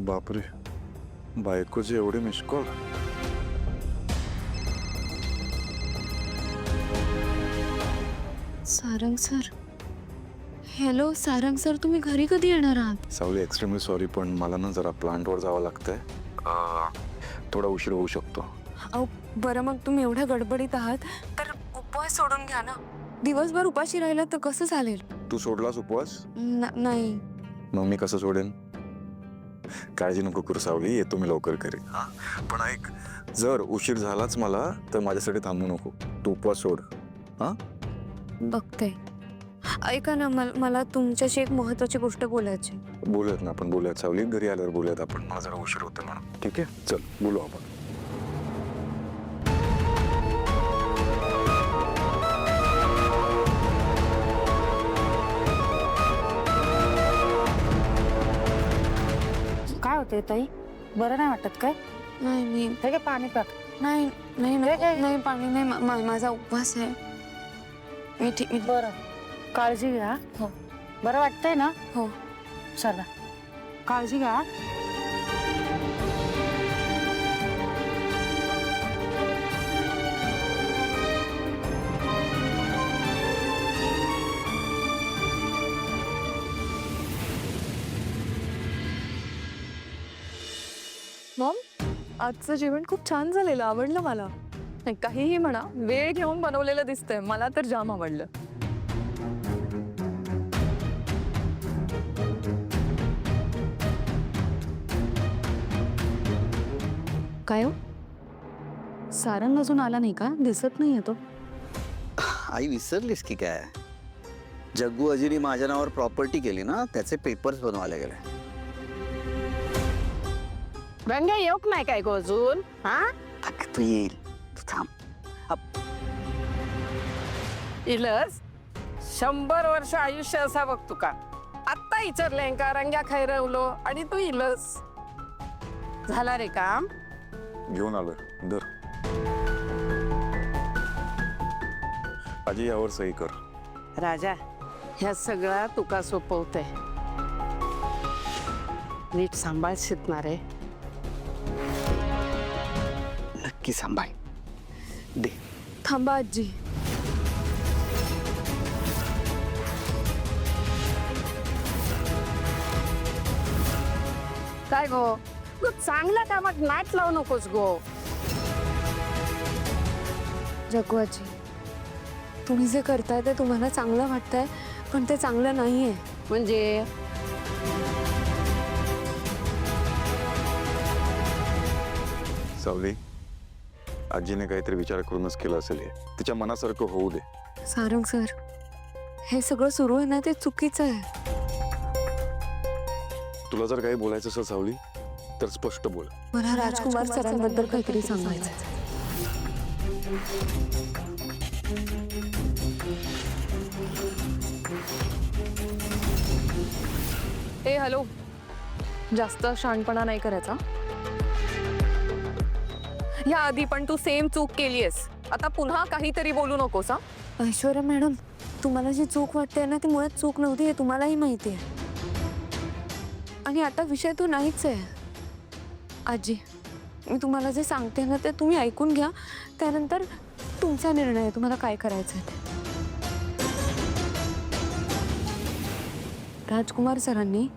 बापरे, बायकोचे एवढे miss call. Sarang sir. Hello Sarang sir, तुम्ही घरी कधी येणार आहात? सावली, एक्स्ट्रीमली सॉरी, पण मला ना जरा प्लांटवर जावं लागतंय. थोडा उशीर होऊ शकतो. अहो बरं, मग तुम्ही एवढ्या गडबडीत आहात तर उपवास सोडून घ्या ना. दिवसभर उपाशी राहिला तर कसं चालेल? तू सोडलास उपवास? नाही. मग मी कसं सोडेन? काळजी नको करू सावली, येतो मी लवकर घरी. पण ऐक, जर उशीर झालाच मला तर माझ्यासाठी थांबू नको. तू उपवास सोड. हा, बघते. ऐका ना, मला तुमच्याशी एक महत्वाची गोष्ट बोलायची. बोलूयात ना आपण, बोलूयात सावली. घरी आल्यावर बोलूयात आपण. मला जरा उशीर होतो म्हणून. ठीक आहे, चल बोलू आपण. काय होते ताई? बरं नाही वाटत काय? नाही मी हे काय पाणी टाक. नाही नाही नाही पाणी नाही, माझा उपवास आहे. मी ठीक. बरं, काळजी घ्या. हो. बरं वाटतंय ना? हो. चला, काळजी घ्या. मॉम, आजचं जेवण खूप छान झालेलं, आवडलं मला. नाही, काहीही म्हणा, वेळ घेऊन बनवलेलं दिसतंय. मला तर जाम आवडलं. काय हो, सारंग अजून आला नाही का? दिसत नाही तो. आई विसरलीस की काय? जग्गू अजिरी माझ्या नावावर प्रॉपर्टी केली ना, त्याचे पेपर्स बनवायला गेले. रंग्या येऊक नाही काय गो अजून? हा, तू येईल, तू थांब. इलस 100 वर्ष आयुष्य असा बघ तुका. आत्ता विचारलंय का रंग्या खैरवलो आणि तू इलस. झाला रे काम? घेऊन आलोय. दर आजी, यावर सही कर. राजा, ह्या सगळा तुका सोपवते. नीट सांभाळशीत ना रे. नक्की सांभाळ. दे. थांबा आजी. काय गो, गो चांगल्या कामात नाट लावू नकोस गो. जग्गू आजी, तुम्ही जे करताय ते तुम्हाला चांगलं वाटतंय, पण ते चांगलं नाहीये. म्हणजे सावली, आजीने काहीतरी विचार करूनच केलं असेल हे. तिच्या मनासारखं होऊ दे. सारंग सर, हे सगळं सुरू आहे ना, ते चुकीचं आहे. तुला जर काही बोलायचं असेल सावली तर स्पष्ट बोल. मला राजकुमार सरांबद्दल काहीतरी सांगायचं. ए हॅलो, जास्त शहाणपणा नाही करायचा. या आधी पण तू सेम चूक केलीयस. आता पुन्हा काहीतरी बोलू नकोस. ऐश्वर्या मॅडम, तुम्हाला जी चूक वाटते ना, ती मुळात चूक नव्हती हे तुम्हालाही माहिती आहे. आणि आता विषय तो नाहीच आहे. आजी, मी तुम्हाला जे सांगते ना ते तुम्ही ऐकून घ्या. त्यानंतर तुमचा निर्णय आहे, तुम्हाला काय करायचं आहे ते. राजकुमार सरांनी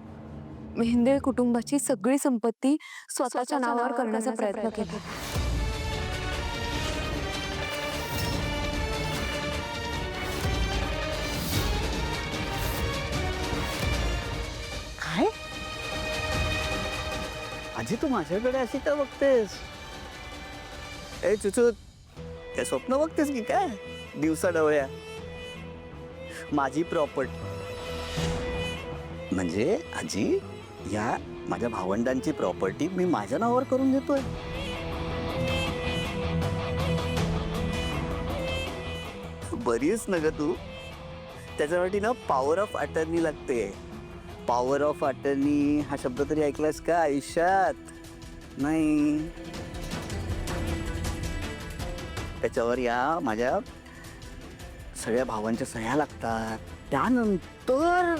मेहेंदे कुटुंबाची सगळी संपत्ती स्वतःच्या नावावर करण्याचा प्रयत्न केला. काय? आजी, तू माझ्याकडे अशी का बघतेस? ए चुचूत, काय स्वप्न बघतेस की काय? दिवसा डवळ्या. माझी प्रॉपर्टी म्हणजे आजी, या माझ्या भावंडांची प्रॉपर्टी मी माझ्या नावावर करून देतोय. बरीच न ग तू. त्याच्यासाठी ना पॉवर ऑफ अटर्नी लागते. पॉवर ऑफ अटर्नी हा शब्द तरी ऐकलास का आयुष्यात? नाही. त्याच्यावर या माझ्या सगळ्या भावांच्या सह्या लागतात. त्यानंतर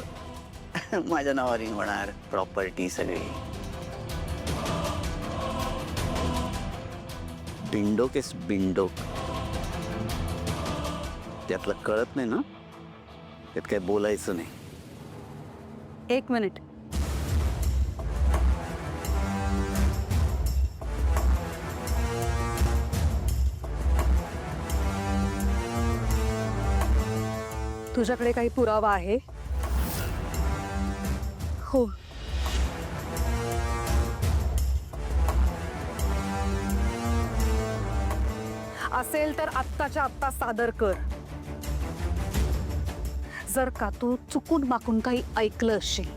माझ्या नावाने होणार प्रॉपर्टी सगळी. बिंडोक एस बिंडोक. त्यातलं कळत नाही ना, त्यात काय बोलायचं नाही. 1 मिनिट. तुझ्याकडे काही पुरावा आहे? हो. असेल तर आत्ताच्या आत्ता सादर कर. जर का तू चुकून माकून काही ऐकलं असेल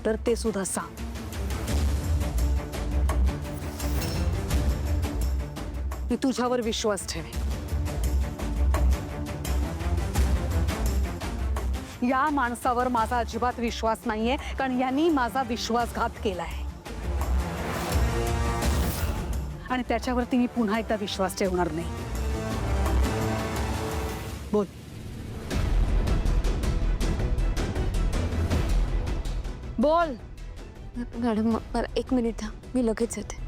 तर ते सुद्धा सांग. मी तुझ्यावर विश्वास ठेवे. या माणसावर माझा अजिबात विश्वास नाहीये, कारण यांनी माझा विश्वासघात केलाय आणि त्याच्यावरती मी पुन्हा एकदा विश्वास ठेवणार नाही. बोल. बोल. मॅडम मला 1 मिनिट द्या, मी लगेच येते.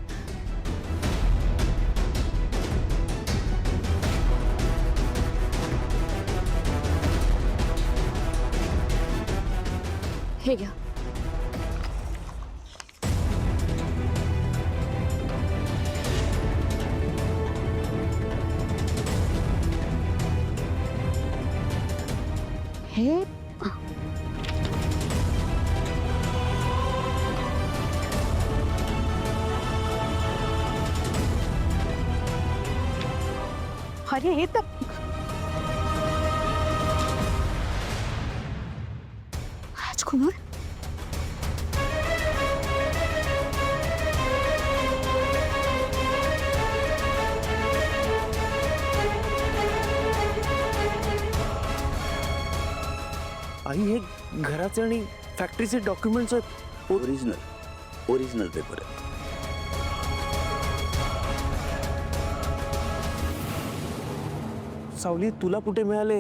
हे घ्या. हे अरे हे तर राजकुमार, आई हे घराचे आणि फॅक्टरीचे डॉक्युमेंट्स आहेत. ओरिजिनल पेपर आहे. सावली तुला कुठे मिळाले?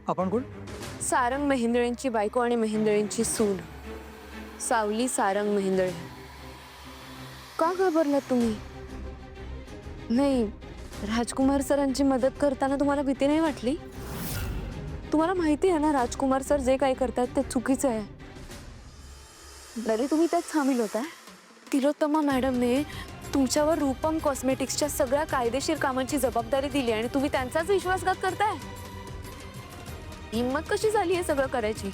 आपण कोण? सारंग महेंद्रेंची बायको आणि महेंद्रेंची सून सावली सारंग महेंद्रे. का घाबरलात तुम्ही? नाही, राजकुमार सरांची मदत करताना तुम्हाला भीती नाही वाटली? तुम्हाला माहिती आहे ना, राजकुमार सर जे काही करतात ते चुकीचं आहे. तरी तुम्ही त्यात सामील होता. तिलोत्तमा मॅडमने तुमच्यावर रूपम कॉस्मेटिक्सच्या सगळ्या कायदेशीर कामांची जबाबदारी दिली आणि तुम्ही त्यांचाच विश्वासघात करताय. हिम्मत कशी झाली हे सगळं करायची?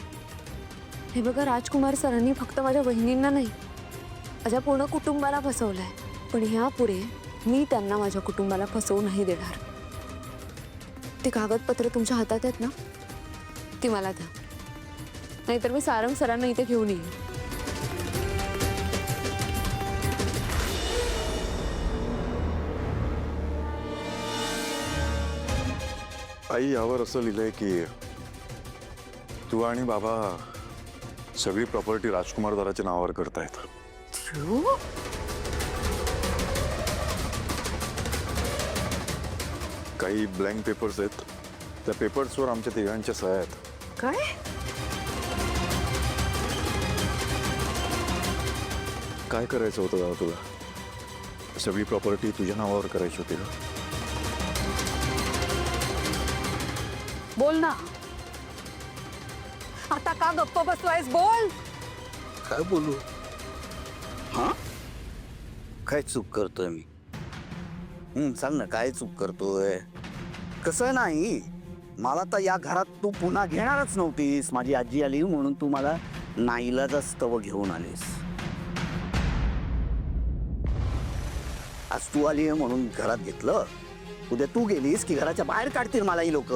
हे बघा, राजकुमार सरांनी फक्त माझ्या बहिणींना नाही, माझ्या पूर्ण कुटुंबाला फसवलंय. पण ह्यापुढे मी त्यांना माझ्या कुटुंबाला फसवू नाही देणार. ते कागदपत्र तुमच्या हातात आहेत ना, ती मला द्या, नाहीतर मी सारंग सरांना इथे घेऊन येईन. आई, यावर असं लिहिलंय की तू आणि बाबा सगळी प्रॉपर्टी राजकुमार दादाच्या नावावर करतायत. काही ब्लँक पेपर्स आहेत, त्या पेपर्सवर आमच्या तिघांच्या सह्या आहेत. काय? काय करायचं होतं दादा तुला? सगळी प्रॉपर्टी तुझ्या नावावर करायची होती का? बोल ना. आता का गप्प बसलायस? बोल. काय बोलू? हा, काय चूक करतोय मी? सांग ना, काय चूक करतोय? कसं नाही, मला तर या घरात तू पुन्हा घेणारच नव्हतीस. माझी आजी आली म्हणून तू मला नाईलाजाच तव घेऊन आलीस. आज तू आली म्हणून घरात घेतलं, उद्या तू गेलीस की घराच्या बाहेर काढतील मला ही लोक.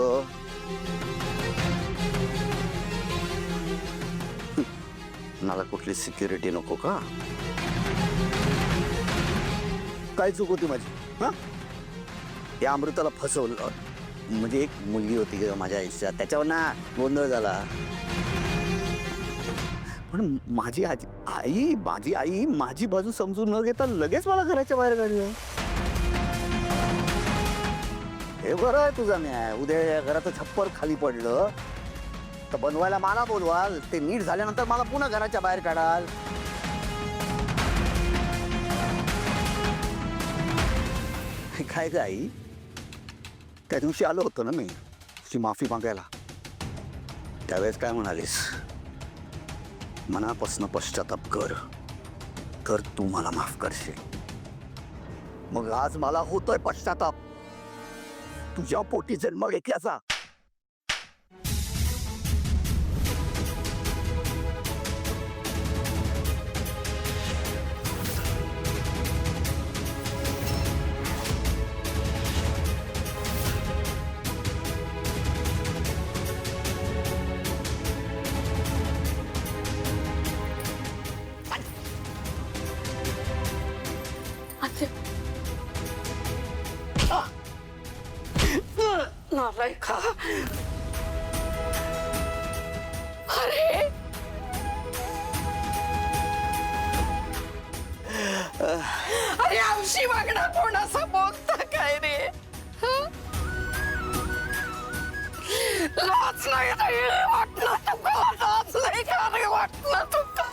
मला कुठली सिक्युरिटी नको का? काय चूक होती माझी? हा, या अमृताला फसवलं. म्हणजे एक मुलगी होती ग माझ्या आयुष्यात, त्याच्यावर ना गोंधळ झाला. पण माझी आई माझी बाजू समजून न घेता लगेच मला घराच्या बाहेर काढलं. हे बरं आहे तुझा न्याय. उद्या या घराचं छप्पर खाली पडलं तर बनवायला मला बोलवाल, ते नीट झाल्यानंतर मला पुन्हा घराच्या बाहेर काढाल. काय ग आई, त्या दिवशी आलो होतो ना मी तुझी माफी मागायला, त्यावेळेस काय म्हणालीस? मनापासून पश्चाताप कर, तर तू मला माफ करशील. मग आज मला होतोय पश्चाताप तुझ्या पोटी जन्म घेतल्याचा. नालायका. अरे अरे आमशी वागणा कोणाचा बोलता काय रे? हं? लाज नाही रे वाटलं तुका, लाज नाही का रे वाटलं तुका?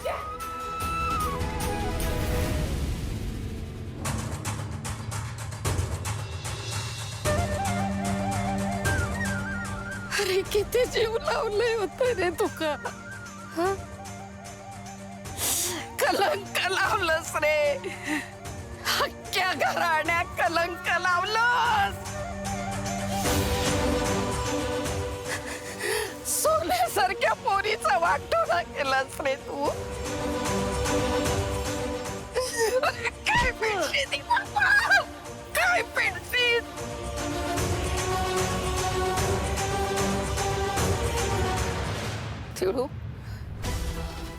अरे किती जीव लावलंय होत रे तुका. हं? कलंक लावलंस रे, अख्ख्या घराण्यात कलंक लावलंस. सोन्यासारख्या पोरीचा वाटोळा केलास रे तू. अरे काय पेटली ती बाबा, काय पेटली. थिळू,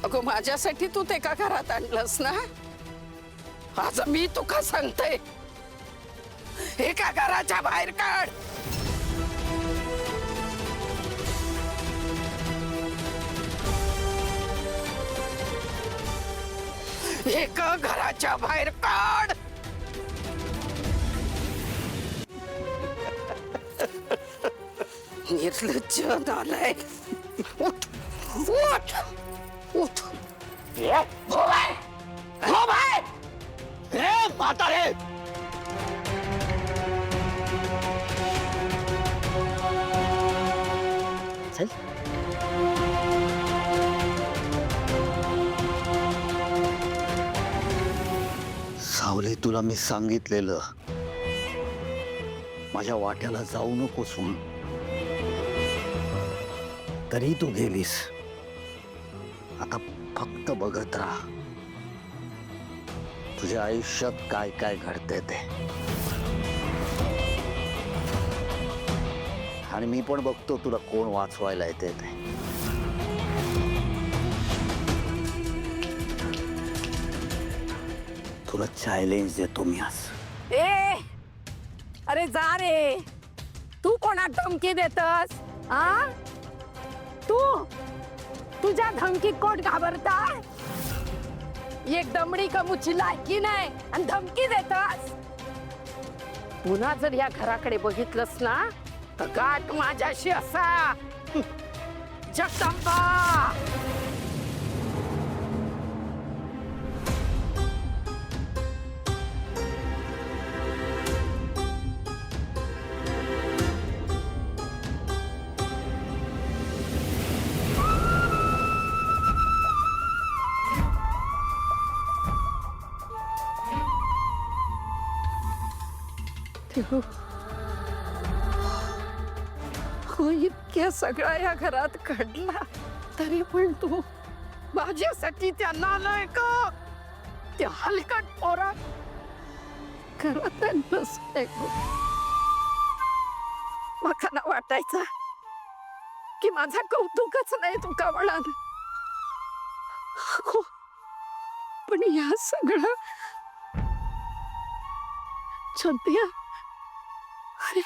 अगो माझ्यासाठी तू ते का घरात आणलंस ना? आज मी तुका सांगते, एका घराच्या बाहेर काढ. एका घराच्या बाहेर काढ. निर्लज्ज नालायक. उठ उठ उठ. हो बाय, हो बाय. हे म्हातारे, चल. सावले, तुला मी सांगितलेलं माझ्या वाट्याला जाऊ नकोस म्हणून, तरी तू गेलीस. आता फक्त बघत राहा तुझ्या आयुष्यात काय काय घडते ते, आणि मी पण बघतो तुला कोण वाचवायला येते ते. तुला चॅलेंज देतो मी आज. ए अरे जा रे, तू कोणा धमकी देतस? आ तू, तुझ्या धमकी कोण घाबरता? एक दमडी कमुची लायकी नाही आणि धमकी देतस. पुन्हा जर या घराकडे बघितलंस ना तर गाठ माझ्याशी असा. जगदंबा. हो, इतक्या सगळ्या या घरात घडला तरी पण तू माझ्यासाठी त्या नालायक, त्या हलकट पोरा घरात नसते. मला वाटायचं की माझा कौतुकच नाही तुका म्हणाल, पण या सगळं छंद्या. अरे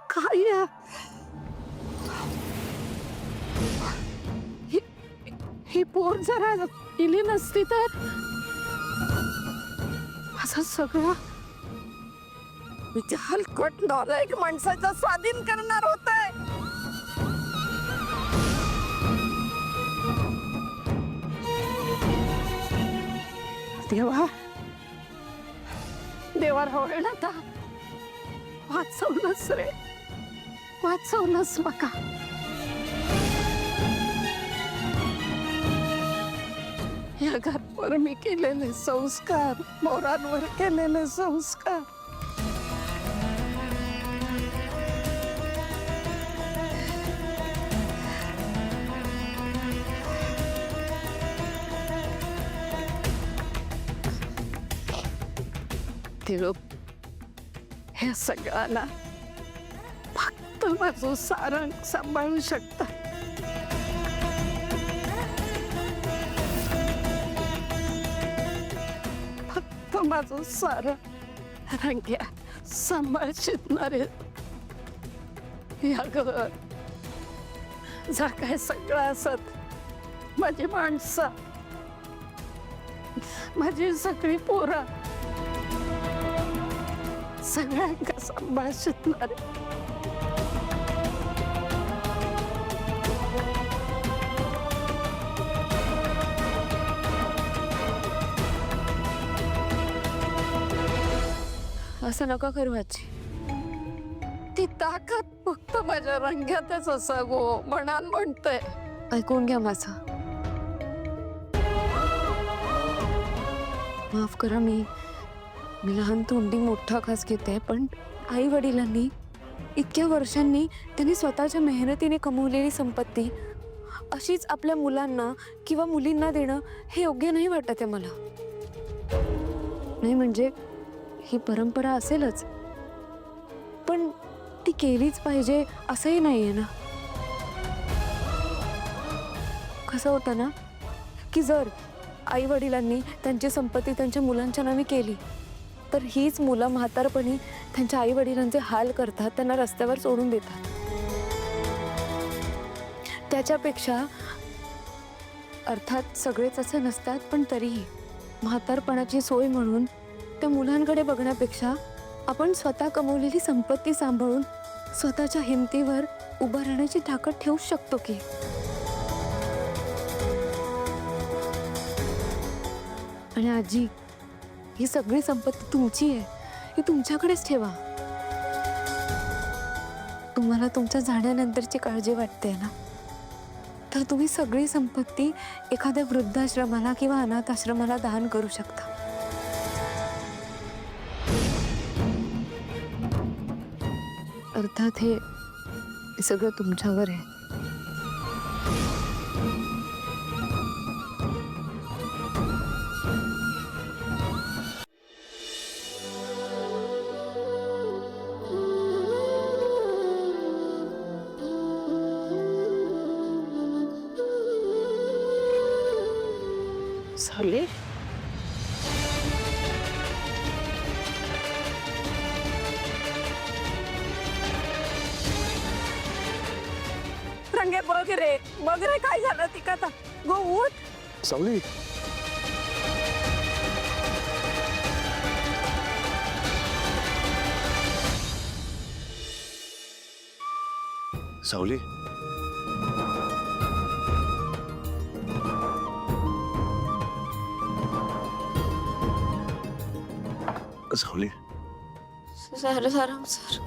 काय या? ही पोर जरा इली नसती तर असं सगळं मी त्या हलकट नालायक माणसाचा स्वाधीन करणार होत. देवा देवा रावण आता वाचवलंस रे, वाचवलंस बघा. या घरावर मी केलेले संस्कार, मोरांवर केलेले संस्कार, देव हे सगळ्यांना फक्त माझं सारंग सांभाळू शकता. फक्त माझं सारंग रंग्या सांभाळ शिकणारे या घर जा काय सगळं असत माझी माणसं, माझी सगळी पोरं सगळ्यांना सांभाळ शिकणारे. असं नका करू आजी. ती ताकद फक्त माझ्या रंग्यातच असावं म्हणान म्हणतंय. ऐकून घ्या माझं. माफ करा, मी लहान तोंडी मोठा घास घेते, पण आई वडिलांनी इतक्या वर्षांनी त्यांनी स्वतःच्या मेहनतीने कमवलेली संपत्ती अशीच आपल्या मुलांना किंवा मुलींना देणं हे योग्य नाही वाटत आहे मला. नाही म्हणजे ही परंपरा असेलच, पण ती केलीच पाहिजे असंही नाहीये ना. कसं होतं ना की जर आई वडिलांनी त्यांची संपत्ती त्यांच्या मुलांच्या नावे केली तर हीच मुलं म्हातारपणी त्यांच्या आई वडिलांचे हाल करतात, त्यांना रस्त्यावर सोडून देतात. त्याच्यापेक्षा अर्थात सगळेच असे नसतात, पण तरीही म्हातारपणाची सोय म्हणून त्या मुलांकडे बघण्यापेक्षा आपण स्वतः कमवलेली संपत्ती सांभाळून स्वतःच्या हिमतीवर उभं राहण्याची ताकद ठेवू शकतो की. आणि आजी, ही सगळी संपत्ती तुमची आहे, ही तुमच्याकडेच ठेवा. तुम्हाला तुमच्या जाण्यानंतरची काळजी वाटते ना, तर तुम्ही सगळी संपत्ती एखाद्या वृद्धाश्रमाला किंवा अनाथ आश्रमाला दान करू शकता. अर्थात हे सगळं तुमच्यावर आहे. झाले रंगे बघ रे, बघ रे काय झालं ती का. गो उठ. सावली, सावली, सावली, सर सर सर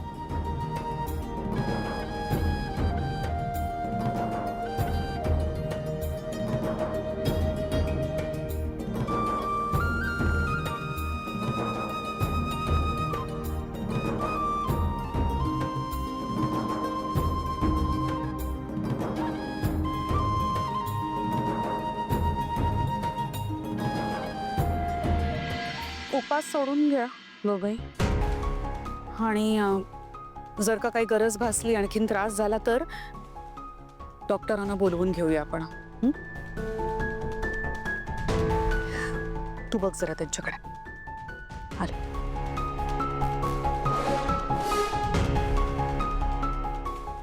उपास सोडून घ्या बाबाई. आणि जर का काही गरज भासली, आणखीन त्रास झाला तर डॉक्टरांना बोलवून घेऊया आपण. तू बघ जरा त्यांच्याकडे. अरे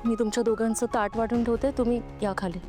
मी तुमच्या दोघांचं ताट वाटून ठेवते, तुम्ही या खाली.